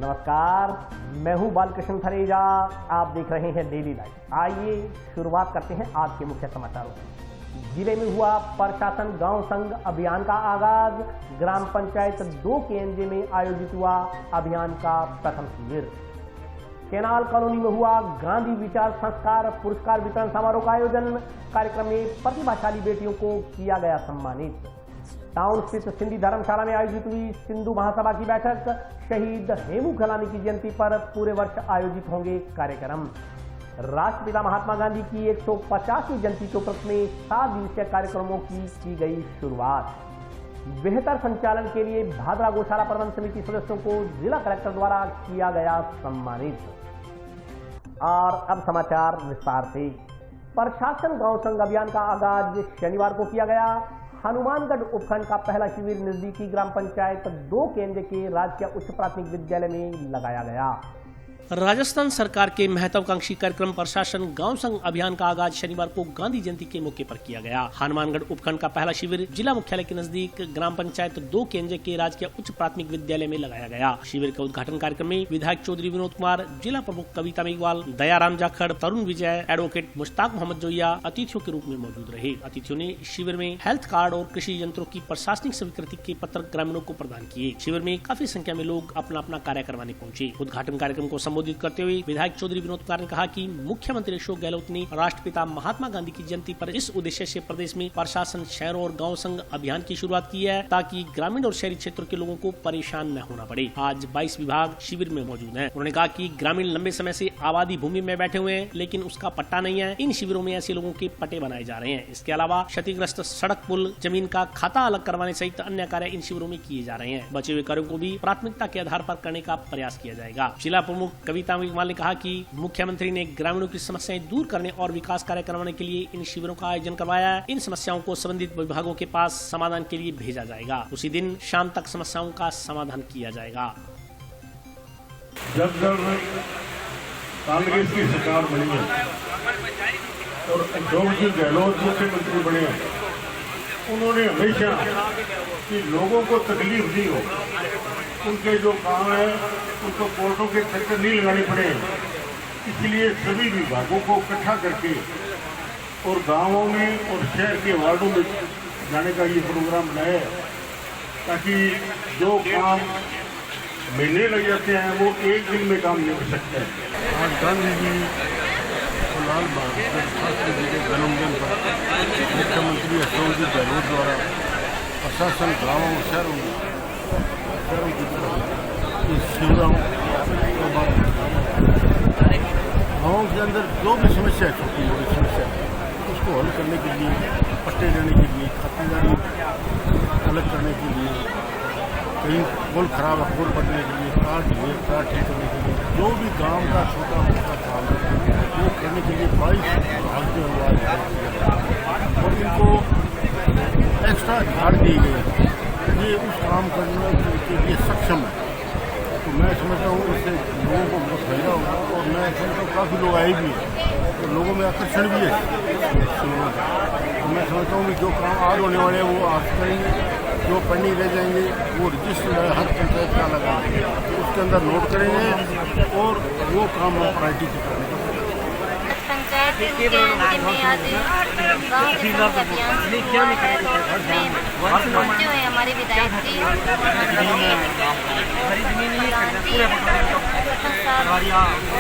नमस्कार, मैं हूं बालकृष्ण थरेजा। आप देख रहे हैं डेली लाइव। आइए शुरुआत करते हैं आज के मुख्य समाचारों से। जिले में हुआ प्रशासन गांव संग अभियान का आगाज। ग्राम पंचायत 2 केएनजे में आयोजित हुआ अभियान का प्रथम शिविर। केनाल कॉलोनी में हुआ गांधी विचार संस्कार पुरस्कार वितरण समारोह का आयोजन। कार्यक्रम में प्रतिभाशाली बेटियों को किया गया सम्मानित। टाउन स्थित सिंधी धर्मशाला में आयोजित हुई सिंधु महासभा की बैठक। शहीद हेमू खलानी की जयंती पर पूरे वर्ष आयोजित होंगे कार्यक्रम। राष्ट्रपिता महात्मा गांधी की 150वीं जयंती के उपलक्ष्य में 7 दिवसीय कार्यक्रमों की गई शुरुआत। बेहतर संचालन के लिए भादरा गौशाला प्रबंध समिति सदस्यों को जिला कलेक्टर द्वारा किया गया सम्मानित। और अब समाचार विस्तार से। प्रशासन गांव संग अभियान का आगाज शनिवार को किया गया। हनुमानगढ़ उपखंड का पहला शिविर नजदीकी ग्राम पंचायत 2 केंद्र के राजकीय उच्च प्राथमिक विद्यालय में लगाया गया। राजस्थान सरकार के महत्वाकांक्षी कार्यक्रम प्रशासन गांव संग अभियान का आगाज शनिवार को गांधी जयंती के मौके पर किया गया। हनुमानगढ़ उपखंड का पहला शिविर जिला मुख्यालय के नजदीक ग्राम पंचायत 2 केंद्र के राजकीय उच्च प्राथमिक विद्यालय में लगाया गया। शिविर का उद्घाटन कार्यक्रम में विधायक चौधरी विनोद कुमार, जिला प्रमुख कविता मेघवाल, दयाराम जाखड़, तरुण विजय, एडवोकेट मुश्ताक मोहम्मद जोया अतिथियों के रूप में मौजूद रहे। अतिथियों ने शिविर में हेल्थ कार्ड और कृषि यंत्रों की प्रशासनिक स्वीकृति के पत्र ग्रामीणों को प्रदान किए। शिविर में काफी संख्या में लोग अपना अपना कार्य करवाने पहुंचे। उद्घाटन कार्यक्रम को संबोधित करते हुए विधायक चौधरी विनोद कुमार ने कहा कि मुख्यमंत्री अशोक गहलोत ने राष्ट्रपिता महात्मा गांधी की जयंती पर इस उद्देश्य से प्रदेश में प्रशासन शहरों और गांव संग अभियान की शुरुआत की है ताकि ग्रामीण और शहरी क्षेत्रों के लोगों को परेशान न होना पड़े। आज 22 विभाग शिविर में मौजूद हैं। उन्होंने कहा कि ग्रामीण लंबे समय से आबादी भूमि में बैठे हुए हैं, लेकिन उसका पट्टा नहीं है। इन शिविरों में ऐसे लोगों के पट्टे बनाए जा रहे हैं। इसके अलावा क्षतिग्रस्त सड़क, पुल, जमीन का खाता अलग करवाने सहित अन्य कार्य इन शिविरों में किए जा रहे हैं। बचे हुए कार्यों को भी प्राथमिकता के आधार पर करने का प्रयास किया जाएगा। जिला प्रमुख कविता मेघवाल ने कहा कि मुख्यमंत्री ने ग्रामीणों की समस्याएं दूर करने और विकास कार्य करवाने के लिए इन शिविरों का आयोजन करवाया है। इन समस्याओं को संबंधित विभागों के पास समाधान के लिए भेजा जाएगा। उसी दिन शाम तक समस्याओं का समाधान किया जाएगा। जब कांग्रेस की सरकार बनी है और अशोक जी गहलोत मुख्यमंत्री बने हैं, उन्होंने हमेशा कि लोगों को तकलीफ नहीं हो, उनके जो काम है उनको कोर्टों के चक्कर नहीं लगाने पड़े, इसलिए सभी विभागों को इकट्ठा करके और गांवों में और शहर के वार्डों में जाने का ये प्रोग्राम बनाया है ताकि जो काम महीने लग जाते हैं वो एक दिन में काम निपट सकते हैं। आज गांधी जी और लाल बहादुर शास्त्री जी के जन्मदिन पर मुख्यमंत्री अशोक जी गहलोत द्वारा प्रशासन गाँवों और शहरों की तरफ इस शिविरों गाँव के अंदर जो भी समस्या है, छोटी मोटी समस्या उसको हल करने के लिए, पट्टे देने के लिए, खातेदारी अलग करने के लिए, कहीं पोल खराब है पोल बदलने के लिए, कार ठीक करने के लिए, जो भी गांव का छोटा मोटा काम है वो करने के लिए 22 विभाग के अनुवाद और इनको एक्स्ट्रा अधिकार दिए गए, ये उस काम करने के लिए सक्षम है। तो मैं समझता हूँ इससे लोगों को बहुत फायदा होगा और मैं समझता हूँ काफ़ी लोग आए भी हैं तो लोगों में आकर्षण भी है। तो मैं समझता हूँ कि जो काम आज होने वाले हैं वो आज करेंगे, जो पढ़ने रह जाएंगे वो रजिस्टर है हर पंचायत का लगा उसके अंदर नोट करेंगे और वो काम हम प्रायोरिटी से करेंगे। पंचायत के में आज गाँव के संग अभियान पहुँचे हुए हमारे विधायक जी और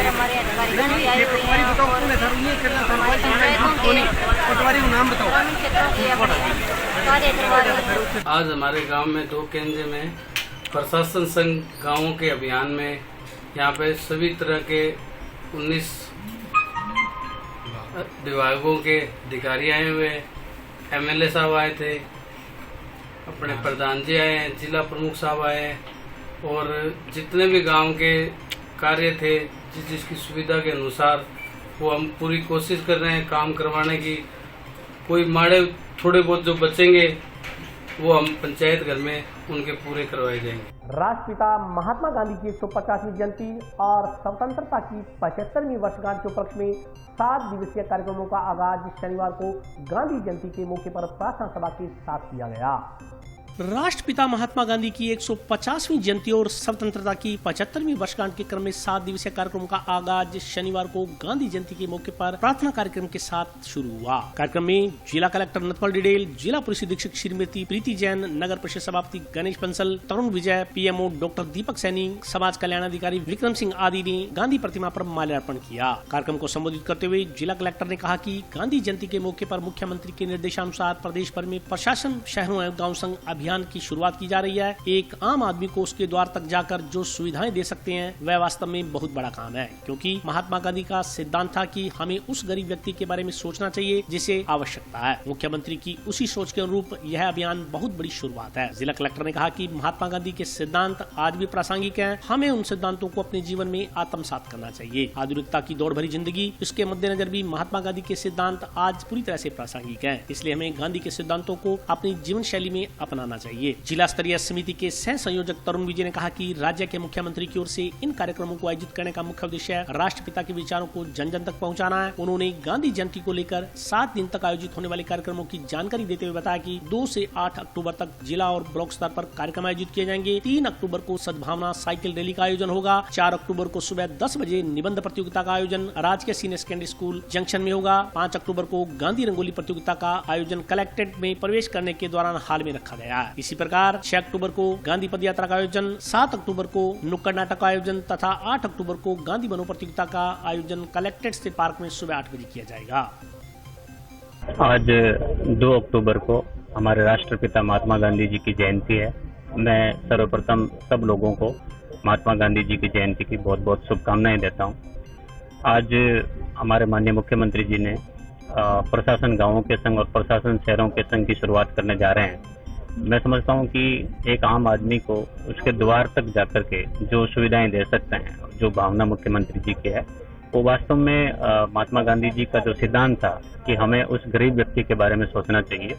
हमारे अधिकारीगण भी आए हुए हैं और हमारी पंचायतों के ग्रामीण क्षेत्रों के कार्य करवा रहे हैं। आज हमारे गांव में 2 केंद्र में प्रशासन संघ गांवों के अभियान में यहाँ पे सभी तरह के 19 विभागों के अधिकारी आए हुए, एमएलए साहब आए थे, अपने प्रधान जी आए हैं, जिला प्रमुख साहब आए हैं और जितने भी गांव के कार्य थे जिसकी सुविधा के अनुसार वो हम पूरी कोशिश कर रहे हैं काम करवाने की। कोई माड़े थोड़े बहुत जो बचेंगे वो हम पंचायत घर में उनके पूरे करवाए जाएंगे। राष्ट्रपिता महात्मा गांधी की 150वीं जयंती और स्वतंत्रता की 75वीं वर्षगांठ के उपलक्ष्य में 7 दिवसीय कार्यक्रमों का आगाज शनिवार को गांधी जयंती के मौके पर प्रार्थना सभा के साथ किया गया। राष्ट्रपिता महात्मा गांधी की 150वीं जयंती और स्वतंत्रता की 75वीं वर्षगांठ के क्रम में 7 दिवसीय कार्यक्रम का आगाज शनिवार को गांधी जयंती के मौके पर प्रार्थना कार्यक्रम के साथ शुरू हुआ। कार्यक्रम में जिला कलेक्टर नथपाल डिडेल, जिला पुलिस अधीक्षक श्रीमती प्रीति जैन, नगर परिषद सभापति गणेश बंसल, तरुण विजय, पीएमओ डॉक्टर दीपक सैनी, समाज कल्याण अधिकारी विक्रम सिंह आदि ने गांधी प्रतिमा पर माल्यार्पण किया। कार्यक्रम को संबोधित करते हुए जिला कलेक्टर ने कहा कि गांधी जयंती के मौके पर मुख्यमंत्री के निर्देशानुसार प्रदेश भर में प्रशासन, शहरों एवं गाँव संघ अभियान की शुरुआत की जा रही है। एक आम आदमी को उसके द्वार तक जाकर जो सुविधाएं दे सकते हैं वह वास्तव में बहुत बड़ा काम है, क्योंकि महात्मा गांधी का सिद्धांत था कि हमें उस गरीब व्यक्ति के बारे में सोचना चाहिए जिसे आवश्यकता है। मुख्यमंत्री की उसी सोच के अनुरूप यह अभियान बहुत बड़ी शुरुआत है। जिला कलेक्टर ने कहा कि महात्मा गांधी के सिद्धांत आज भी प्रासंगिक हैं। हमें उन सिद्धांतों को अपने जीवन में आत्मसात करना चाहिए। आधुनिकता की दौड़ भरी जिंदगी, इसके मद्देनजर भी महात्मा गांधी के सिद्धांत आज पूरी तरह से प्रासंगिक है। इसलिए हमें गांधी के सिद्धांतों को अपनी जीवन शैली में अपनाना चाहिए। जिला स्तरीय समिति के सह संयोजक तरुण विजय ने कहा कि राज्य के मुख्यमंत्री की ओर से इन कार्यक्रमों को आयोजित करने का मुख्य उद्देश्य राष्ट्रपिता के विचारों को जन जन तक पहुंचाना है। उन्होंने गांधी जयंती को लेकर 7 दिन तक आयोजित होने वाले कार्यक्रमों की जानकारी देते हुए बताया कि 2 से 8 अक्टूबर तक जिला और ब्लॉक स्तर पर कार्यक्रम आयोजित किए जाएंगे। 3 अक्टूबर को सद्भावना साइकिल रैली का आयोजन होगा। 4 अक्टूबर को सुबह 10 बजे निबंध प्रतियोगिता का आयोजन राजकीय सीनियर सेकेंडरी स्कूल जंक्शन में होगा। 5 अक्टूबर को गांधी रंगोली प्रतियोगिता का आयोजन कलेक्ट्रेट में प्रवेश करने के दौरान हाल में रखा गया है। इसी प्रकार 6 अक्टूबर को गांधी पद यात्रा का आयोजन, 7 अक्टूबर को नुक्कड़ नाटक का आयोजन तथा 8 अक्टूबर को गांधी बनो प्रतियोगिता का आयोजन कलेक्ट्रेट स्थित पार्क में सुबह 8 बजे किया जाएगा। आज 2 अक्टूबर को हमारे राष्ट्रपिता महात्मा गांधी जी की जयंती है। मैं सर्वप्रथम सब लोगों को महात्मा गांधी जी की जयंती की बहुत बहुत शुभकामनाएं देता हूं। आज हमारे माननीय मुख्यमंत्री जी ने प्रशासन गांवों के संग और प्रशासन शहरों के संग की शुरुआत करने जा रहे हैं। मैं समझता हूं कि एक आम आदमी को उसके द्वार तक जाकर के जो सुविधाएं दे सकते हैं, जो भावना मुख्यमंत्री जी की है, वो वास्तव में महात्मा गांधी जी का जो सिद्धांत था कि हमें उस गरीब व्यक्ति के बारे में सोचना चाहिए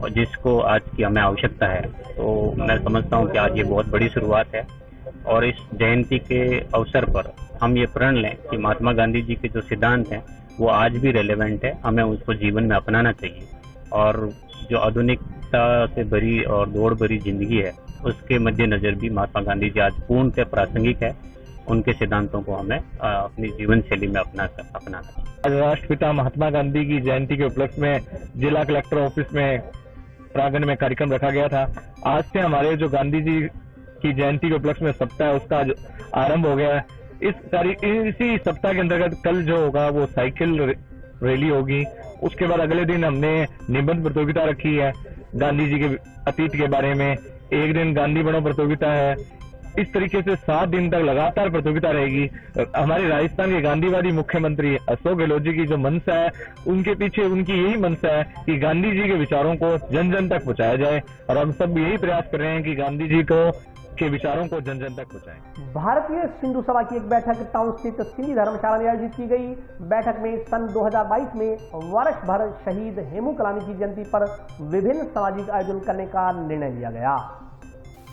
और जिसको आज की हमें आवश्यकता है। तो मैं समझता हूं कि आज ये बहुत बड़ी शुरुआत है और इस जयंती के अवसर पर हम ये प्रण लें कि महात्मा गांधी जी के जो सिद्धांत हैं वो आज भी रेलेवेंट है, हमें उसको जीवन में अपनाना चाहिए। और जो आधुनिकता से भरी और दौड़ भरी जिंदगी है उसके मद्देनजर भी महात्मा गांधी जी आज पूर्णतः प्रासंगिक है। उनके सिद्धांतों को हमें अपनी जीवन शैली में अपनाना चाहिए। राष्ट्रपिता महात्मा गांधी की जयंती के उपलक्ष्य में जिला कलेक्टर ऑफिस में प्रांगण में कार्यक्रम रखा गया था। आज से हमारे जो गांधी जी की जयंती के उपलक्ष्य में सप्ताह है उसका आरंभ हो गया है। इसी सप्ताह के अंतर्गत कल जो होगा वो साइकिल रैली होगी। उसके बाद अगले दिन हमने निबंध प्रतियोगिता रखी है गांधी जी के अतीत के बारे में। एक दिन गांधी बनो प्रतियोगिता है। इस तरीके से 7 दिन तक लगातार प्रतियोगिता रहेगी। हमारे राजस्थान के गांधीवादी मुख्यमंत्री अशोक गहलोत जी की जो मंशा है, उनके पीछे उनकी यही मंशा है कि गांधी जी के विचारों को जन जन तक पहुंचाया जाए और हम सब यही प्रयास कर रहे हैं कि गांधी जी के विचारों को जन जन तक पहुंचाएं। भारतीय सिंधु सभा की एक बैठक टाउन स्थित सिंधी धर्मशाला में आयोजित की गई। बैठक में सन 2022 में वर्ष भर शहीद हेमू कलानी की जयंती पर विभिन्न सामाजिक आयोजन करने का निर्णय लिया गया।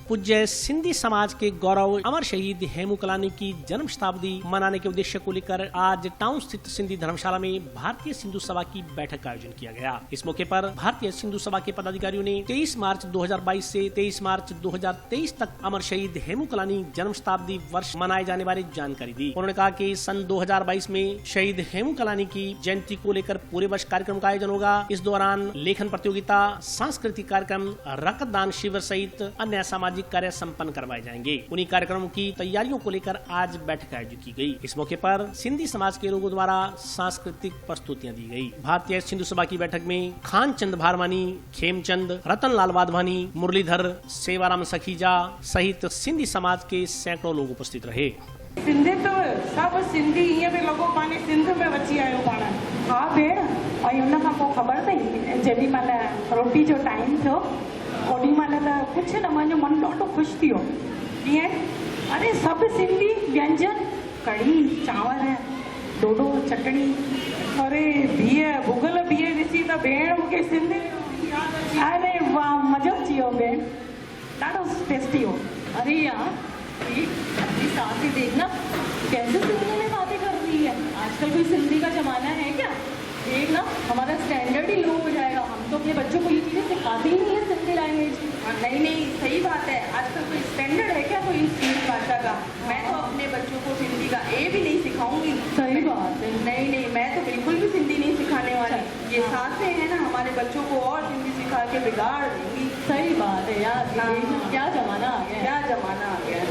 पूज्य सिंधी समाज के गौरव अमर शहीद हेमू कलानी की जन्म शताब्दी मनाने के उद्देश्य को लेकर आज टाउन स्थित सिंधी धर्मशाला में भारतीय सिंधु सभा की बैठक का आयोजन किया गया। इस मौके पर भारतीय सिंधु सभा के पदाधिकारियों ने 23 मार्च 2022 से 23 मार्च 2023 तक अमर शहीद हेमू कलानी जन्म शताब्दी वर्ष मनाए जाने बारे जानकारी दी। उन्होंने कहा कि सन 2022 में शहीद हेमू कलानी की जयंती को लेकर पूरे वर्ष कार्यक्रम का आयोजन होगा। इस दौरान लेखन प्रतियोगिता, सांस्कृतिक कार्यक्रम, रक्तदान शिविर सहित अन्य सामाजिक कार्य संपन्न करवाए जाएंगे। उन्हीं कार्यक्रमों की तैयारियों को लेकर आज बैठक आयोजित की गई। इस मौके पर सिंधी समाज के लोगों द्वारा सांस्कृतिक प्रस्तुतियां दी गई। भारतीय सिंधु सभा की बैठक में खान चंद भारवानी, खेमचंद, रतन लाल वाधवानी, मुरलीधर, सेवाराम सखीजा सहित सिंधी समाज के सैकड़ों लोग उपस्थित रहे। सिंधियत सब सिंधी ईअं बि लॻो पाणे सिंध में अची आयो पाण। हा भेण, ऐं हुन खां पोइ ख़बर अथई जेॾी महिल रोटी जो टाइम थियो ओॾी महिल त कुझु न मुंहिंजो मन ॾाढो ख़ुशि थी वियो। कीअं? अरे सभु सिंधी व्यंजन, कढ़ी चांवर, ॾोढो, चटणी, अरे बीह, भुॻल बीह ॾिसी त भेण मूंखे सिंधी, अरे वाह, मज़ो अची वियो भेण, ॾाढो टेस्टी हो। अरे यार अपनी साथ ही देखना कैसे सिंधी में बातें कर रही है। आजकल कोई सिंधी का जमाना है क्या? देखना हमारा स्टैंडर्ड ही लो हो जाएगा। हम तो अपने बच्चों को ये चीज़ें सिखाते ही नहीं है सिंधी लैंग्वेज। नहीं नहीं, सही बात है। आजकल कोई स्टैंडर्ड है क्या कोई इंग्लिश भाषा का? मैं तो अपने बच्चों को सिंधी का ए भी नहीं सिखाऊंगी। सही बात है। नहीं नहीं, मैं तो बिल्कुल भी सिंधी नहीं सिखाने वाली। ये सासें हैं ना, हमारे बच्चों को और सिंधी सिखा के बिगाड़ देंगी। सही बात है यार, क्या जमाना आ गया, क्या जमाना आ गया।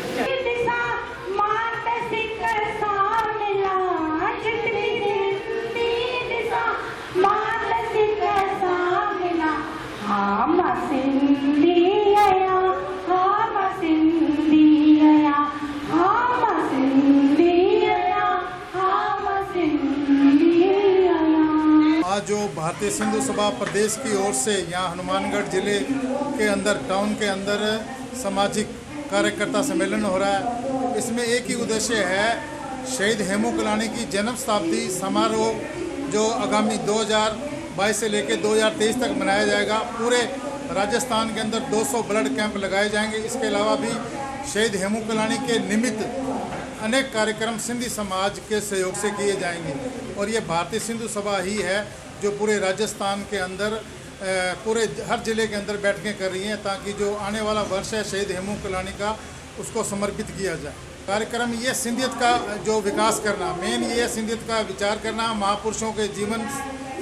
आज जो भारतीय सिंधु सभा प्रदेश की ओर से यहाँ हनुमानगढ़ जिले के अंदर टाउन के अंदर सामाजिक कार्यकर्ता सम्मेलन हो रहा है। इसमें एक ही उद्देश्य है, शहीद हेमू कलानी की जन्म शताब्दी समारोह जो आगामी 2022 से लेकर 2023 तक मनाया जाएगा। पूरे राजस्थान के अंदर 200 ब्लड कैंप लगाए जाएंगे। इसके अलावा भी शहीद हेमू कलानी के निमित्त अनेक कार्यक्रम सिंधी समाज के सहयोग से किए जाएंगे और ये भारतीय सिंधु सभा ही है जो पूरे राजस्थान के अंदर पूरे हर जिले के अंदर बैठकें कर रही हैं ताकि जो आने वाला वर्ष है शहीद हेमू कलानी का उसको समर्पित किया जाए। कार्यक्रम ये सिंधियत का जो विकास करना, मेन ये है सिंधियत का विचार करना, महापुरुषों के जीवन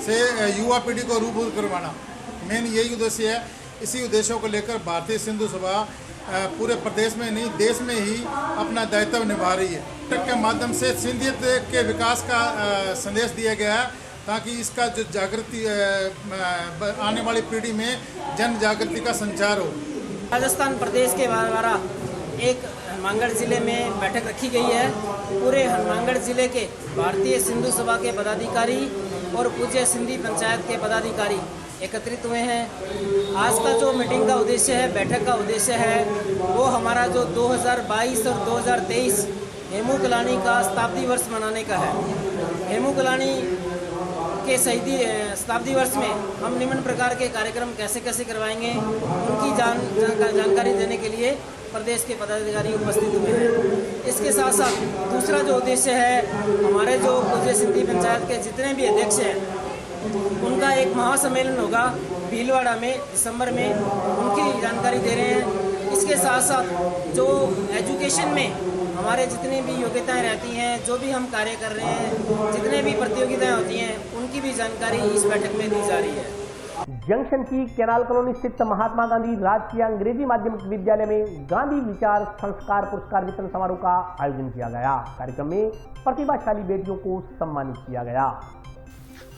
से युवा पीढ़ी को रूबरू करवाना, मेन यही उद्देश्य है। इसी उद्देश्यों को लेकर भारतीय सिंधु सभा पूरे प्रदेश में नहीं देश में ही अपना दायित्व निभा रही है। नाटक के माध्यम से सिंधियत के विकास का संदेश दिया गया है ताकि इसका जो जागृति आने वाली पीढ़ी में जन जागृति का संचार हो। राजस्थान प्रदेश के द्वारा एक हनुमानगढ़ जिले में बैठक रखी गई है। पूरे हनुमानगढ़ जिले के भारतीय सिंधु सभा के पदाधिकारी और पूज्य सिंधी पंचायत के पदाधिकारी एकत्रित हुए हैं। आज का जो मीटिंग का उद्देश्य है, बैठक का उद्देश्य है, वो हमारा जो 2022 और 2023 हेमू कलानी का शताब्दी वर्ष मनाने का है। हेमू कलानी के शहीदी शताब्दी वर्ष में हम निम्न प्रकार के कार्यक्रम कैसे कैसे करवाएंगे, उनकी जानकारी देने के लिए प्रदेश के पदाधिकारी उपस्थित हुए हैं। इसके साथ साथ दूसरा जो उद्देश्य है, हमारे जो पूज्य सिंधी पंचायत के जितने भी अध्यक्ष हैं उनका एक महासम्मेलन होगा भीलवाड़ा में दिसंबर में, उनकी जानकारी दे रहे हैं। इसके साथ साथ जो एजुकेशन में हमारे जितनी भी योग्यताएं रहती हैं, जो भी हम कार्य कर रहे हैं, जितने भी प्रतियोगिताएं होती हैं, उनकी भी जानकारी इस बैठक में दी जा रही है। जंक्शन की कैनाल कॉलोनी स्थित महात्मा गांधी राजकीय अंग्रेजी माध्यमिक विद्यालय में गांधी विचार संस्कार पुरस्कार वितरण समारोह का आयोजन किया गया। कार्यक्रम में प्रतिभाशाली बेटियों को सम्मानित किया गया।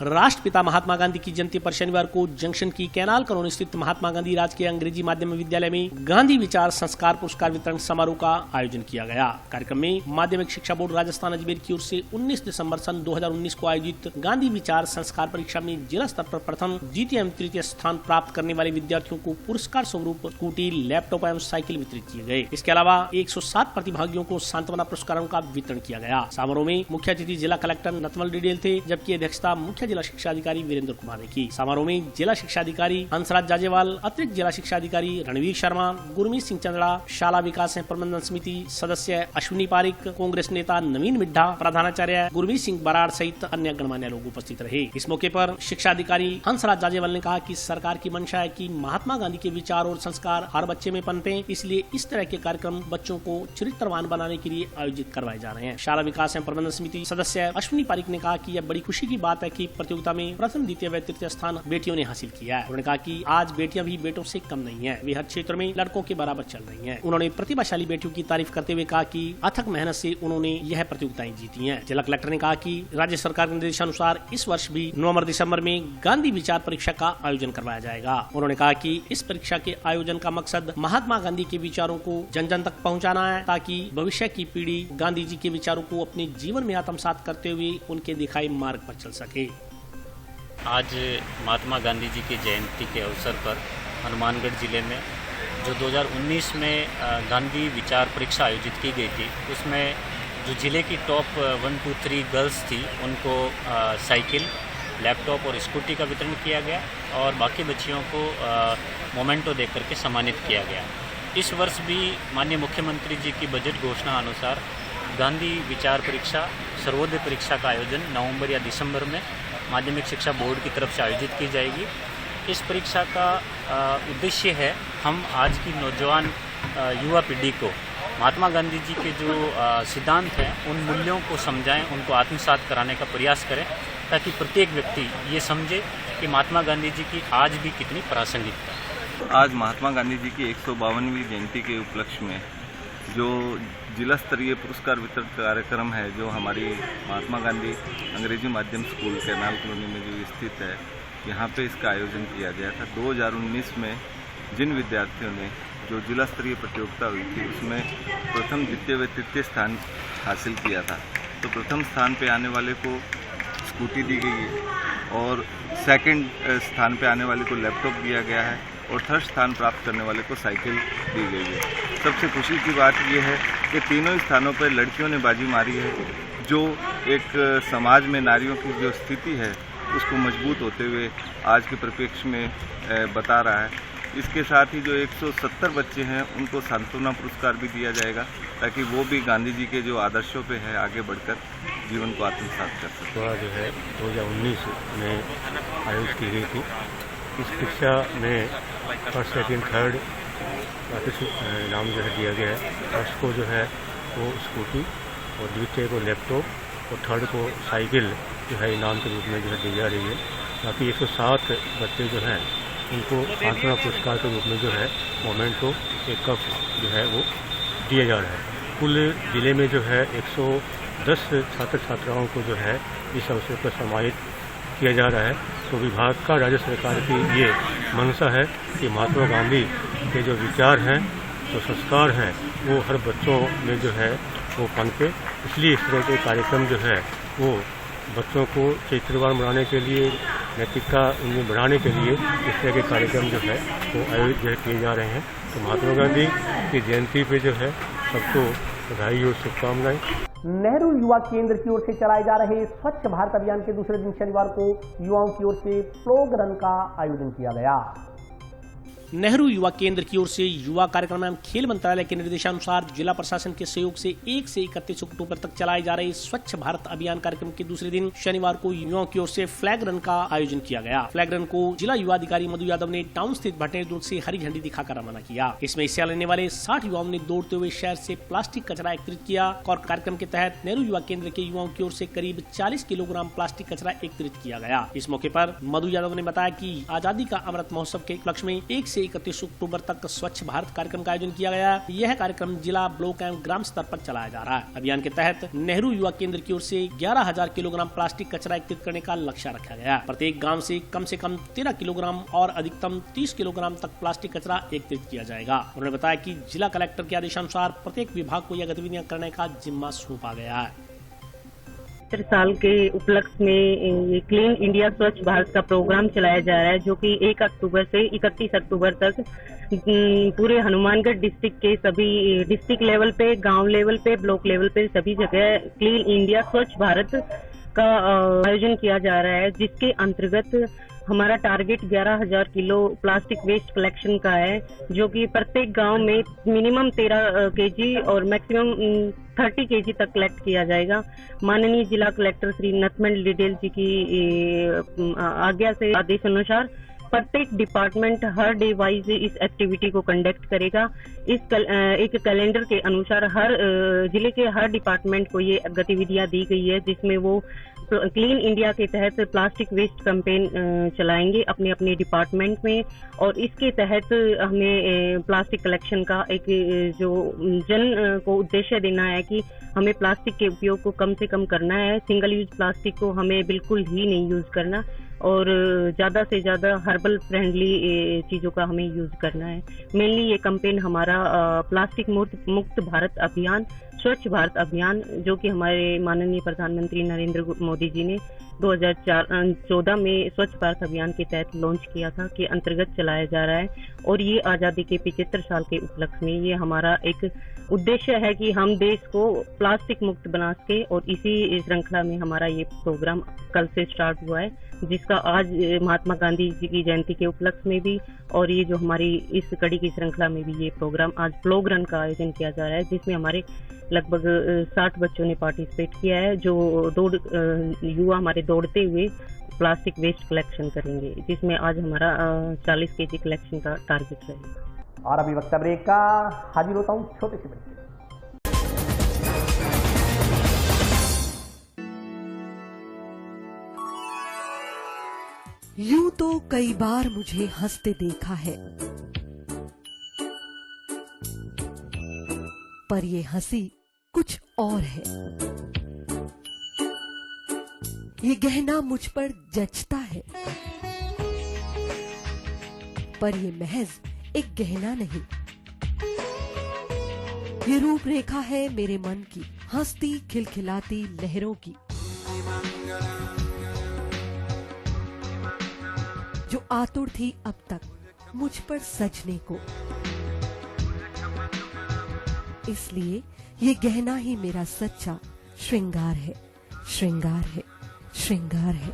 राष्ट्रपिता महात्मा गांधी की जयंती पर शनिवार को जंक्शन की कैनाल कॉलोनी स्थित महात्मा गांधी राजकीय अंग्रेजी माध्यमिक विद्यालय में गांधी विचार संस्कार पुरस्कार वितरण समारोह का आयोजन किया गया। कार्यक्रम में माध्यमिक शिक्षा बोर्ड राजस्थान अजमेर की ओर से 19 दिसंबर सन 2019 को आयोजित गांधी विचार संस्कार परीक्षा में जिला स्तर पर प्रथम, द्वितीय एवं तृतीय स्थान प्राप्त करने वाले विद्यार्थियों को पुरस्कार स्वरूप स्कूटी, लैपटॉप एवं साइकिल वितरित किए गए। इसके अलावा 107 प्रतिभागियों को सांत्वना पुरस्कारों का वितरण किया गया। समारोह में मुख्य अतिथि जिला कलेक्टर नतमल डिडेल थे, जबकि अध्यक्षता मुख्य जिला शिक्षा अधिकारी वीरेंद्र कुमार ने की। समारोह में जिला शिक्षा अधिकारी हंसराज जाजेवाल, अतिरिक्त जिला शिक्षा अधिकारी रणवीर शर्मा, गुरमीत सिंह चंद्रा, शाला विकास एवं प्रबंधन समिति सदस्य अश्विनी पारिक, कांग्रेस नेता नवीन मिड्ढा, प्रधानाचार्य गुरमीत सिंह बराड़ सहित अन्य गणमान्य लोग उपस्थित रहे। इस मौके पर शिक्षा अधिकारी हंसराज जाजेवाल ने कहा कि सरकार की मंशा है कि महात्मा गांधी के विचार और संस्कार हर बच्चे में पनपे, इसलिए इस तरह के कार्यक्रम बच्चों को चरित्रवान बनाने के लिए आयोजित करवाए जा रहे हैं। शाला विकास एवं प्रबंधन समिति सदस्य अश्विनी पारिक ने कहा कि यह बड़ी खुशी की बात है कि प्रतियोगिता में प्रथम, द्वितीय व तृतीय स्थान बेटियों ने हासिल किया है। उन्होंने कहा कि आज बेटियां भी बेटों से कम नहीं हैं, वे हर क्षेत्र में लड़कों के बराबर चल रही हैं। उन्होंने प्रतिभाशाली बेटियों की तारीफ करते हुए कहा कि अथक मेहनत से उन्होंने यह प्रतियोगिताएं जीती हैं। जिला कलेक्टर ने कहा कि राज्य सरकार के निर्देशानुसार इस वर्ष भी नवंबर दिसंबर में गांधी विचार परीक्षा का आयोजन करवाया जाएगा। उन्होंने कहा कि इस परीक्षा के आयोजन का मकसद महात्मा गांधी के विचारों को जन जन तक पहुँचाना है, ताकि भविष्य की पीढ़ी गांधी जी के विचारों को अपने जीवन में आत्मसात करते हुए उनके दिखाए मार्ग पर चल सके। आज महात्मा गांधी जी की जयंती के अवसर पर हनुमानगढ़ जिले में जो 2019 में गांधी विचार परीक्षा आयोजित की गई थी, उसमें जो जिले की टॉप 1, 2, 3 गर्ल्स थी उनको साइकिल, लैपटॉप और स्कूटी का वितरण किया गया और बाकी बच्चियों को मोमेंटो देकर के सम्मानित किया गया। इस वर्ष भी माननीय मुख्यमंत्री जी की बजट घोषणा अनुसार गांधी विचार परीक्षा, सर्वोदय परीक्षा का आयोजन नवंबर या दिसंबर में माध्यमिक शिक्षा बोर्ड की तरफ से आयोजित की जाएगी इस परीक्षा का उद्देश्य है हम आज की नौजवान युवा पीढ़ी को महात्मा गांधी जी के जो सिद्धांत हैं उन मूल्यों को समझाएं, उनको आत्मसात कराने का प्रयास करें, ताकि प्रत्येक व्यक्ति ये समझे कि महात्मा गांधी जी की आज भी कितनी प्रासंगिकता है। आज महात्मा गांधी जी की 152वीं जयंती के उपलक्ष्य में जो जिला स्तरीय पुरस्कार वितरण कार्यक्रम है, जो हमारी महात्मा गांधी अंग्रेजी माध्यम स्कूल कैनाल कॉलोनी में जो स्थित है, यहाँ पे इसका आयोजन किया गया था। 2019 में जिन विद्यार्थियों ने जो जिला स्तरीय प्रतियोगिता हुई थी उसमें प्रथम, द्वितीय व तृतीय स्थान हासिल किया था, तो प्रथम स्थान पे आने वाले को स्कूटी दी गई है और सेकंड स्थान पे आने वाले को लैपटॉप दिया गया है और थर्ड स्थान प्राप्त करने वाले को साइकिल दी गई है। सबसे खुशी की बात यह है कि तीनों स्थानों पर लड़कियों ने बाजी मारी है, जो एक समाज में नारियों की जो स्थिति है उसको मजबूत होते हुए आज के परिप्रेक्ष्य में बता रहा है। इसके साथ ही जो 170 बच्चे हैं उनको सांत्वना पुरस्कार भी दिया जाएगा, ताकि वो भी गांधी जी के जो आदर्शों पे है आगे बढ़कर जीवन को आत्मसात कर सकें। जो है 2019 में आयोजित की गई थी। इस परीक्षा में फर्स्ट, सेकेंड, थर्ड इनाम जो है दिया गया है। फर्स्ट को जो है वो स्कूटी और द्वितीय को लैपटॉप और थर्ड को साइकिल जो है इनाम के रूप में जो है दी जा रही है। बाकी 107 बच्चे जो हैं उनको सांत्वना पुरस्कार के रूप में जो है मोमेंटो एक कप जो है वो दिया जा रहा है। कुल जिले में जो है 110 छात्र छात्राओं को जो है इस अवसर पर सम्मानित किया जा रहा है। तो विभाग का, राज्य सरकार की ये मंशा है कि महात्मा गांधी के जो विचार हैं, जो संस्कार हैं, वो हर बच्चों में जो है वो पनपे। इसलिए इस तरह के कार्यक्रम जो है वो बच्चों को चरित्रवान बनाने के लिए, नैतिकता उनमें बढ़ाने के लिए इस तरह के कार्यक्रम जो है वो आयोजित किए जा रहे हैं। तो महात्मा गांधी की जयंती पे जो है सबको बधाई और शुभकामनाएं। नेहरू युवा केंद्र की ओर से चलाए जा रहे स्वच्छ भारत अभियान के दूसरे दिन शनिवार को युवाओं की ओर से फ्लॉग रन का आयोजन किया गया। नेहरू युवा केंद्र की ओर से युवा कार्यक्रम एवं खेल मंत्रालय के निर्देशानुसार जिला प्रशासन के सहयोग से 1 से 31 अक्टूबर तक चलाए जा रहे स्वच्छ भारत अभियान कार्यक्रम के दूसरे दिन शनिवार को युवाओं की ओर से फ्लैग रन का आयोजन किया गया। फ्लैग रन को जिला युवा अधिकारी मधु यादव ने टाउन स्थित भटनेर रोड से हरी झंडी दिखाकर रवाना किया। इसमें हिस्सा लेने वाले 60 युवाओं ने दौड़ते हुए शहर से प्लास्टिक कचरा एकत्रित किया और कार्यक्रम के तहत नेहरू युवा केंद्र के युवाओं की ओर से करीब 40 किलोग्राम प्लास्टिक कचरा एकत्रित किया गया। इस मौके पर मधु यादव ने बताया कि आजादी का अमृत महोत्सव के उपलक्ष्य में 1 से 31 अक्टूबर तक स्वच्छ भारत कार्यक्रम का आयोजन किया गया। यह कार्यक्रम जिला, ब्लॉक एवं ग्राम स्तर पर चलाया जा रहा है। अभियान के तहत नेहरू युवा केंद्र की ओर से 11,000 किलोग्राम प्लास्टिक कचरा एकत्रित करने का लक्ष्य रखा गया। प्रत्येक गांव से कम 13 किलोग्राम और अधिकतम 30 किलोग्राम तक प्लास्टिक कचरा एकत्रित किया जाएगा। उन्होंने बताया कि जिला कलेक्टर के आदेशानुसार प्रत्येक विभाग को यह गतिविधियां करने का जिम्मा सौंपा गया है। साल के उपलक्ष्य में ये क्लीन इंडिया स्वच्छ भारत का प्रोग्राम चलाया जा रहा है, जो कि 1 अक्टूबर से 31 अक्टूबर तक पूरे हनुमानगढ़ डिस्ट्रिक्ट के सभी डिस्ट्रिक्ट लेवल पे, गांव लेवल पे, ब्लॉक लेवल पे सभी जगह क्लीन इंडिया स्वच्छ भारत का आयोजन किया जा रहा है, जिसके अंतर्गत हमारा target 11,000 kilo plastic waste collection का है, जो कि प्रत्येक गांव में मिनिमम 13 केजी और मैक्सिमम 30 केजी तक कलेक्ट किया जाएगा। माननीय जिला कलेक्टर श्री नथमंड लिडेल जी की आज्ञा से, आदेश अनुसार प्रत्येक डिपार्टमेंट हर डे वाइज इस एक्टिविटी को कंडक्ट करेगा। एक कैलेंडर के अनुसार हर जिले के हर डिपार्टमेंट को ये गतिविधियां दी गई है, जिसमें वो क्लीन इंडिया के तहत प्लास्टिक वेस्ट कैंपेन चलाएंगे अपने अपने डिपार्टमेंट में। और इसके तहत हमें प्लास्टिक कलेक्शन का एक जो जन को उद्देश्य देना है कि हमें प्लास्टिक के उपयोग को कम से कम करना है। सिंगल यूज प्लास्टिक को हमें बिल्कुल ही नहीं यूज करना और ज़्यादा से ज़्यादा हर्बल फ्रेंडली चीज़ों का हमें यूज करना है। मेनली ये कैंपेन हमारा प्लास्टिक मुक्त भारत अभियान, स्वच्छ भारत अभियान, जो कि हमारे माननीय प्रधानमंत्री नरेंद्र मोदी जी ने 2014 में स्वच्छ भारत अभियान के तहत लॉन्च किया था, के अंतर्गत चलाया जा रहा है। और ये आज़ादी के 75 साल के उपलक्ष्य में ये हमारा एक उद्देश्य है कि हम देश को प्लास्टिक मुक्त बना सके। और इसी श्रृंखला में हमारा ये प्रोग्राम कल से स्टार्ट हुआ है, जिसका आज महात्मा गांधी जी की जयंती के उपलक्ष्य में भी और ये जो हमारी इस कड़ी की श्रृंखला में भी ये प्रोग्राम आज फ्लॉग रन का आयोजन किया जा रहा है, जिसमें हमारे लगभग 60 बच्चों ने पार्टिसिपेट किया है। जो युवा हमारे दौड़ते हुए प्लास्टिक वेस्ट कलेक्शन करेंगे, जिसमें आज हमारा 40 केजी कलेक्शन का टारगेट रहेगा। और अभी वक्त ब्रेक का, हाजिर होता हूँ छोटे से ब्रेक। यूं तो कई बार मुझे हंसते देखा है, पर ये हंसी कुछ और है। ये गहना मुझ पर जचता है, पर ये महज एक गहना नहीं, ये रूपरेखा है मेरे मन की, हंसती खिलखिलाती लहरों की, जो आतुर थी अब तक मुझ पर सजने को। इसलिए ये गहना ही मेरा सच्चा श्रृंगार है, श्रृंगार है, श्रृंगार है।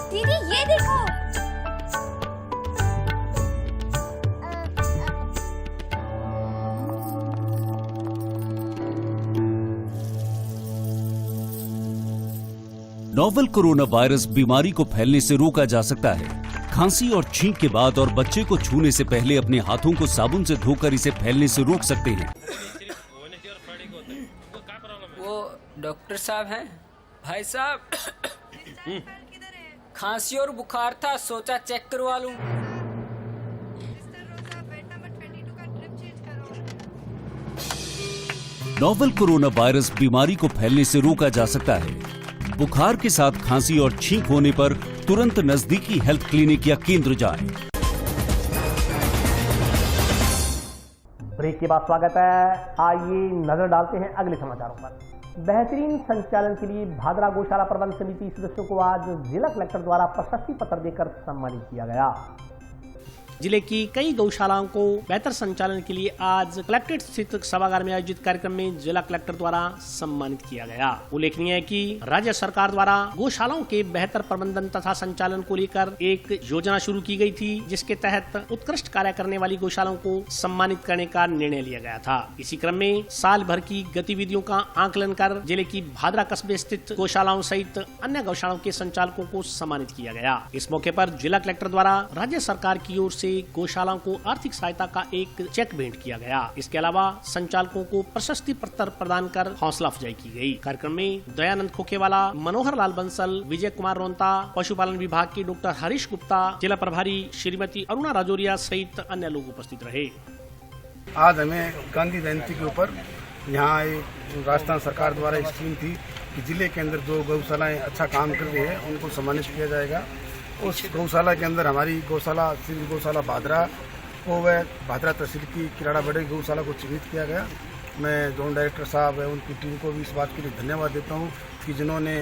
दीदी ये देखो, नोवेल कोरोना वायरस बीमारी को फैलने से रोका जा सकता है। खांसी और छींक के बाद और बच्चे को छूने से पहले अपने हाथों को साबुन से धोकर इसे फैलने से रोक सकते हैं। वो डॉक्टर साहब हैं? भाई साहब, खांसी और बुखार था, सोचा चेक करवा लूं। नोवेल कोरोना वायरस बीमारी को फैलने से रोका जा सकता है। बुखार के साथ खांसी और छींक होने पर तुरंत नजदीकी हेल्थ क्लिनिक या केंद्र जाएं। ब्रेक के बाद स्वागत है। आइए नजर डालते हैं अगले समाचारों पर। बेहतरीन संचालन के लिए भादरा गौशाला प्रबंध समिति सदस्यों को आज जिला कलेक्टर द्वारा प्रशस्ति पत्र देकर सम्मानित किया गया। जिले की कई गौशालाओं को बेहतर संचालन के लिए आज कलेक्ट्रेट स्थित सभागार में आयोजित कार्यक्रम में जिला कलेक्टर द्वारा सम्मानित किया गया। उल्लेखनीय है कि राज्य सरकार द्वारा गौशालाओं के बेहतर प्रबंधन तथा संचालन को लेकर एक योजना शुरू की गई थी, जिसके तहत उत्कृष्ट कार्य करने वाली गौशालाओं को सम्मानित करने का निर्णय लिया गया था। इसी क्रम में साल भर की गतिविधियों का आकलन कर जिले की भादरा कस्बे स्थित गौशालाओं सहित अन्य गौशालाओं के संचालकों को सम्मानित किया गया। इस मौके पर जिला कलेक्टर द्वारा राज्य सरकार की ओर से गौशालाओं को आर्थिक सहायता का एक चेक भेंट किया गया। इसके अलावा संचालकों को प्रशस्ति पत्र प्रदान कर हौसला अफजाई की गई। कार्यक्रम में दयानंद खोखेवाला, मनोहर लाल बंसल, विजय कुमार रोंता, पशुपालन विभाग के डॉक्टर हरीश गुप्ता, जिला प्रभारी श्रीमती अरुणा राजौरिया सहित अन्य लोग उपस्थित रहे। आज हमें गांधी जयंती के ऊपर यहाँ एक राजस्थान सरकार द्वारा स्कीम थी कि जिले के अंदर जो गौशालाएं अच्छा काम कर रही है उनको सम्मानित किया जाएगा। उस गौशाला के अंदर हमारी गौशाला सिविल गौशाला भादरा को व भादरा तहसील की किराड़ा बड़े गौशाला को चिन्हित किया गया। मैं जोन डायरेक्टर साहब है उनकी टीम को भी इस बात के लिए धन्यवाद देता हूँ कि जिन्होंने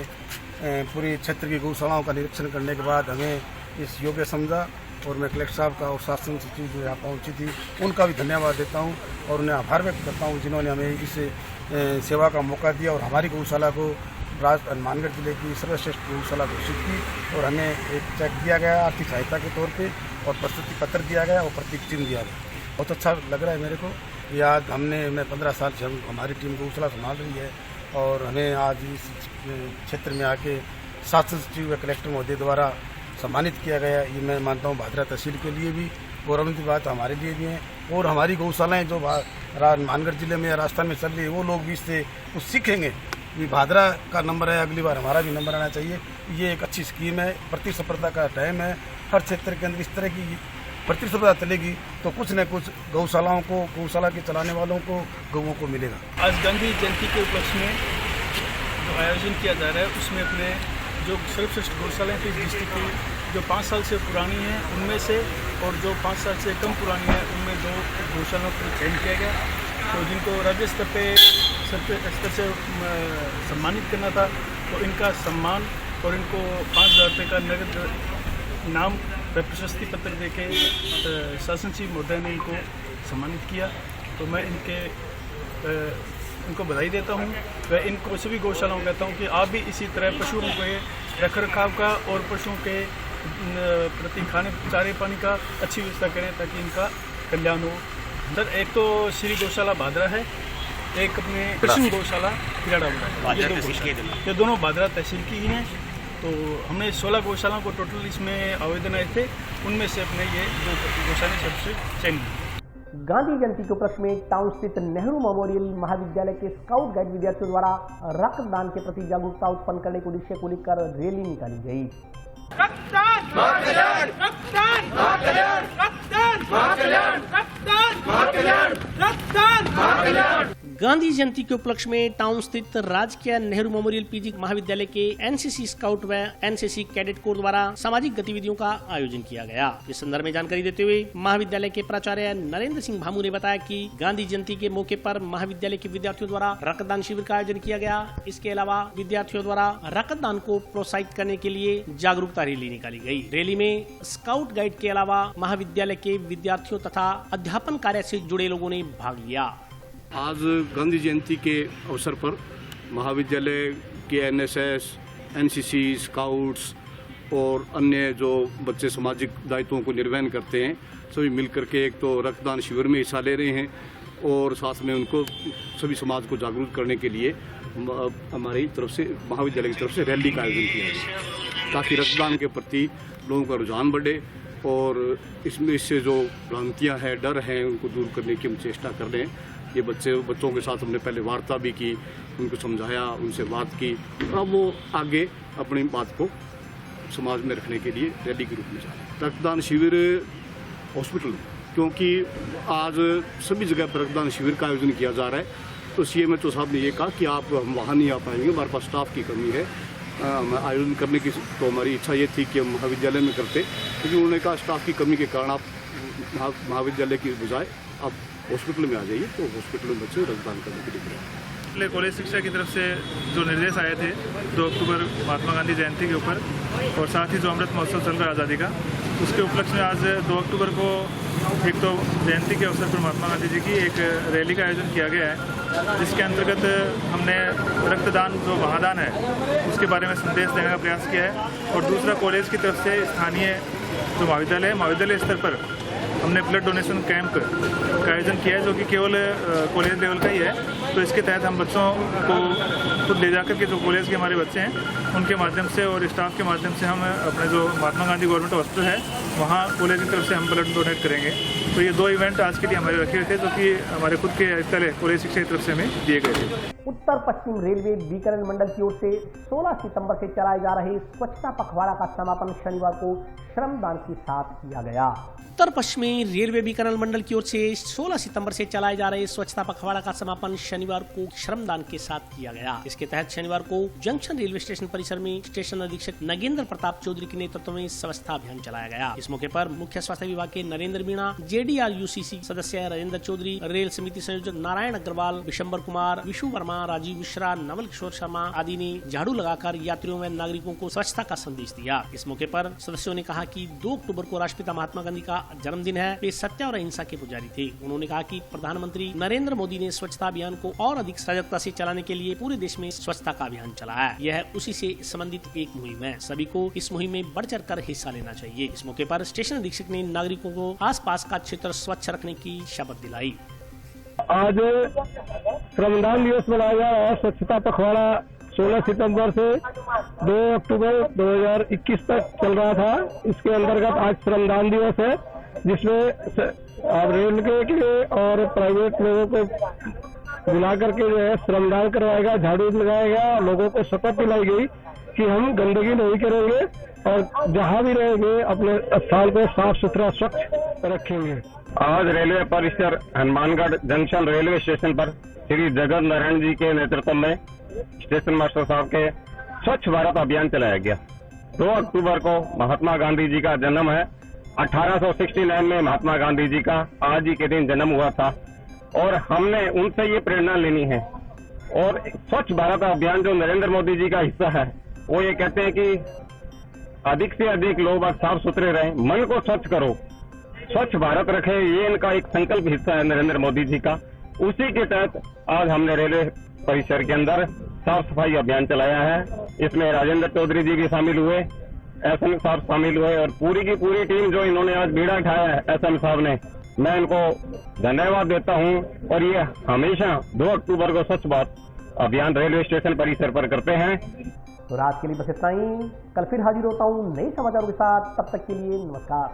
पूरे क्षेत्र की गौशालाओं का निरीक्षण करने के बाद हमें इस योग्य समझा। और मैं कलेक्टर साहब का और शासन सचिव जो यहाँ पहुँची थी उनका भी धन्यवाद देता हूँ और उन्हें आभार व्यक्त करता हूँ जिन्होंने हमें इस सेवा का मौका दिया और हमारी गौशाला को हनुमानगढ़ जिले की सर्वश्रेष्ठ गौशाला घोषित की और हमें एक चेक दिया गया आर्थिक सहायता के तौर पे और प्रशस्ति पत्र दिया गया और प्रतीक चिन्ह दिया गया। बहुत अच्छा लग रहा है मेरे को। याद मैं 15 साल से हमारी टीम गौशाला संभाल रही है और हमें आज इस क्षेत्र में आके शासन सचिव व कलेक्टर महोदय द्वारा सम्मानित किया गया। ये मैं मानता हूँ भादरा तहसील के लिए भी गौरव की बात हमारे लिए भी है और हमारी गौशालाएँ जो हनुमानगढ़ जिले में या राजस्थान में चल रही है वो लोग भी इससे कुछ सीखेंगे। ये भादरा का नंबर है, अगली बार हमारा भी नंबर आना चाहिए। ये एक अच्छी स्कीम है, प्रतिस्पर्धा का टाइम है। हर क्षेत्र के अंदर इस तरह की प्रतिस्पर्धा चलेगी तो कुछ न कुछ गौशालाओं को, गौशाला के चलाने वालों को, गौओं को मिलेगा। आज गांधी जयंती के उपलक्ष्य में जो आयोजन किया जा रहा है उसमें अपने जो सर्वश्रेष्ठ गौशालाएं थी डिस्ट्रिक्ट की जो 5 साल से पुरानी हैं उनमें से और जो 5 साल से कम पुरानी है उनमें 2 गौशालाओं को चयन किया गया। तो जिनको राज्य स्तर से सम्मानित करना था तो इनका सम्मान और इनको 5,000 रुपये का नगद इनाम व प्रशस्ति पत्र देके शासन सचिव महोदय ने इनको सम्मानित किया। तो मैं इनको बधाई देता हूँ। वह इनको सभी गौशालाओं को कहता हूँ कि आप भी इसी तरह पशुओं के रख रखाव का और पशुओं के प्रति खाने चारे पानी का अच्छी व्यवस्था करें ताकि इनका कल्याण हो। सर एक तो श्री गौशाला भादरा है, एक अपने कृष्ण गौशाला खिलाड़ा है, ये दोनों भादरा तहसील की ही हैं। तो हमने 16 गौशालाओं को टोटल इसमें आवेदन आए थे, उनमें से अपने ये दो गौशाला सबसे चयनित। गांधी जयंती के उपलक्ष्य में टाउन स्थित नेहरू मेमोरियल महाविद्यालय के स्काउट गाइड विद्यार्थियों द्वारा रक्तदान के प्रति जागरूकता उत्पन्न करने के उद्देश्य को लेकर रैली निकाली गई। गांधी जयंती के उपलक्ष्य में टाउन स्थित राजकीय नेहरू मेमोरियल पीजी महाविद्यालय के एनसीसी स्काउट व एनसीसी कैडेट कोर द्वारा सामाजिक गतिविधियों का आयोजन किया गया। इस संदर्भ में जानकारी देते हुए महाविद्यालय के प्राचार्य नरेंद्र सिंह भामू ने बताया कि गांधी जयंती के मौके पर महाविद्यालय के विद्यार्थियों द्वारा रक्तदान शिविर का आयोजन किया गया। इसके अलावा विद्यार्थियों द्वारा रक्तदान को प्रोत्साहित करने के लिए जागरूकता रैली निकाली गयी। रैली में स्काउट गाइड के अलावा महाविद्यालय के विद्यार्थियों तथा अध्यापन कार्य से जुड़े लोगों ने भाग लिया। आज गांधी जयंती के अवसर पर महाविद्यालय के एनएसएस, एनसीसी, स्काउट्स और अन्य जो बच्चे सामाजिक दायित्वों को निर्वहन करते हैं, सभी मिलकर के एक तो रक्तदान शिविर में हिस्सा ले रहे हैं और साथ में उनको सभी समाज को जागरूक करने के लिए हमारी तरफ से महाविद्यालय की तरफ से रैली का आयोजन किया गया, ताकि रक्तदान के प्रति लोगों का रुझान बढ़े और इससे जो भ्रांतियाँ हैं, डर हैं, उनको दूर करने की हम चेष्टा कर रहे हैं। ये बच्चों के साथ हमने पहले वार्ता भी की, उनको समझाया, उनसे बात की, अब वो आगे अपनी बात को समाज में रखने के लिए रैली के रूप में जा रहे हैं। रक्तदान शिविर हॉस्पिटल में, क्योंकि आज सभी जगह पर रक्तदान शिविर का आयोजन किया जा रहा है, तो CMHO साहब ने ये कहा कि आप हम वहाँ नहीं आ पाएंगे, हमारे पास स्टाफ की कमी है। आयोजन करने की तो हमारी इच्छा ये थी कि हम महाविद्यालय में करते, लेकिन उन्होंने कहा स्टाफ की कमी के कारण आप महाविद्यालय की बजाय आप हॉस्पिटल में आ जाइए, तो हॉस्पिटल में बच्चे रक्तदान करने के लिए पहले कॉलेज शिक्षा की तरफ से जो निर्देश आए थे 2 अक्टूबर महात्मा गांधी जयंती के ऊपर और साथ ही जो अमृत महोत्सव चल रहा है आज़ादी का, उसके उपलक्ष्य में आज 2 अक्टूबर को एक तो जयंती के अवसर पर महात्मा गांधी जी की एक रैली का आयोजन किया गया है, जिसके अंतर्गत हमने रक्तदान जो महादान है उसके बारे में संदेश देने का प्रयास किया है। और दूसरा कॉलेज की तरफ से स्थानीय जो महाविद्यालय स्तर पर हमने ब्लड डोनेशन कैंप का आयोजन किया है, जो कि केवल कॉलेज लेवल का ही है। तो इसके तहत हम बच्चों को खुद ले जाकर के जो कॉलेज के हमारे बच्चे हैं उनके माध्यम से और स्टाफ के माध्यम से हम अपने जो महात्मा गांधी गवर्नमेंट हॉस्पिटल है वहाँ कॉलेज की तरफ से हम ब्लड डोनेट करेंगे। तो ये 2 इवेंट आज के लिए हमारे रखे हुए थे, जो कि हमारे खुद के विद्यालय कॉलेज शिक्षा की तरफ से हमें दिए गए थे। उत्तर पश्चिम रेलवे बीकानेर मंडल की ओर से 16 सितंबर से चलाए जा रहे स्वच्छता पखवाड़ा का समापन शनिवार को श्रमदान के साथ किया गया। उत्तर पश्चिमी रेलवे बीकानेर मंडल की ओर से 16 सितंबर से चलाए जा रहे स्वच्छता पखवाड़ा का समापन शनिवार को श्रमदान के साथ किया गया। इसके तहत शनिवार को जंक्शन रेलवे स्टेशन परिसर में स्टेशन अधीक्षक नगेंद्र प्रताप चौधरी के नेतृत्व में स्वच्छता अभियान चलाया गया। इस मौके पर मुख्य स्वास्थ्य विभाग के नरेंद्र मीणा, JDR-UCC सदस्य राजेंद्र चौधरी, रेल समिति संयोजक नारायण अग्रवाल, विशंबर कुमार, विशु वर्मा, राजीव मिश्रा, नवल किशोर शर्मा आदि ने झाड़ू लगाकर यात्रियों व नागरिकों को स्वच्छता का संदेश दिया। इस मौके पर सदस्यों ने कहा कि 2 अक्टूबर को राष्ट्रपिता महात्मा गांधी का जन्मदिन है। वे सत्य और अहिंसा के पुजारी थे। उन्होंने कहा कि प्रधानमंत्री नरेंद्र मोदी ने स्वच्छता अभियान को और अधिक सजगता से चलाने के लिए पूरे देश में स्वच्छता का अभियान चलाया है। यह उसी से संबंधित एक मुहिम है। सभी को इस मुहिम में बढ़ चढ़ कर हिस्सा लेना चाहिए। इस मौके पर स्टेशन अधीक्षक ने नागरिकों को आसपास का क्षेत्र स्वच्छ रखने की शपथ दिलाई। आज श्रमदान दिवस मनाया जा रहा है। स्वच्छता पखवाड़ा 16 सितंबर से 2 अक्टूबर 2021 तक चल रहा था। इसके अंतर्गत आज श्रमदान दिवस है, जिसमें रेलवे के और प्राइवेट लोगों को बुला करके जो है श्रमदान करवाएगा, झाड़ू लगाएगा, लोगों को शपथ दिलाई गई कि हम गंदगी नहीं करेंगे और जहां भी रहेंगे अपने स्थान को साफ सुथरा स्वच्छ रखेंगे। आज रेलवे परिसर हनुमानगढ़ जंक्शन रेलवे स्टेशन पर श्री जगत नारायण जी के नेतृत्व में स्टेशन मास्टर साहब के स्वच्छ भारत अभियान चलाया गया। 2 अक्टूबर को महात्मा गांधी जी का जन्म है। 1869 में महात्मा गांधी जी का आज ही के दिन जन्म हुआ था और हमने उनसे ये प्रेरणा लेनी है। और स्वच्छ भारत अभियान जो नरेंद्र मोदी जी का हिस्सा है, वो ये कहते हैं कि अधिक से अधिक लोग साफ सुथरे रहें, मन को स्वच्छ करो, स्वच्छ भारत रखें। ये इनका एक संकल्प हिस्सा है नरेंद्र मोदी जी का। उसी के तहत आज हमने रेलवे परिसर के अंदर साफ सफाई अभियान चलाया है। इसमें राजेंद्र चौधरी जी भी शामिल हुए, SM साहब शामिल हुए और पूरी की पूरी टीम जो इन्होंने आज बीड़ा उठाया है SM साहब ने, मैं इनको धन्यवाद देता हूं और ये हमेशा 2 अक्टूबर को स्वच्छ भारत अभियान रेलवे स्टेशन परिसर पर करते हैं। तो आज के लिए बस इतना ही। कल फिर हाजिर होता हूं नए समाचारों के साथ। तब तक के लिए नमस्कार।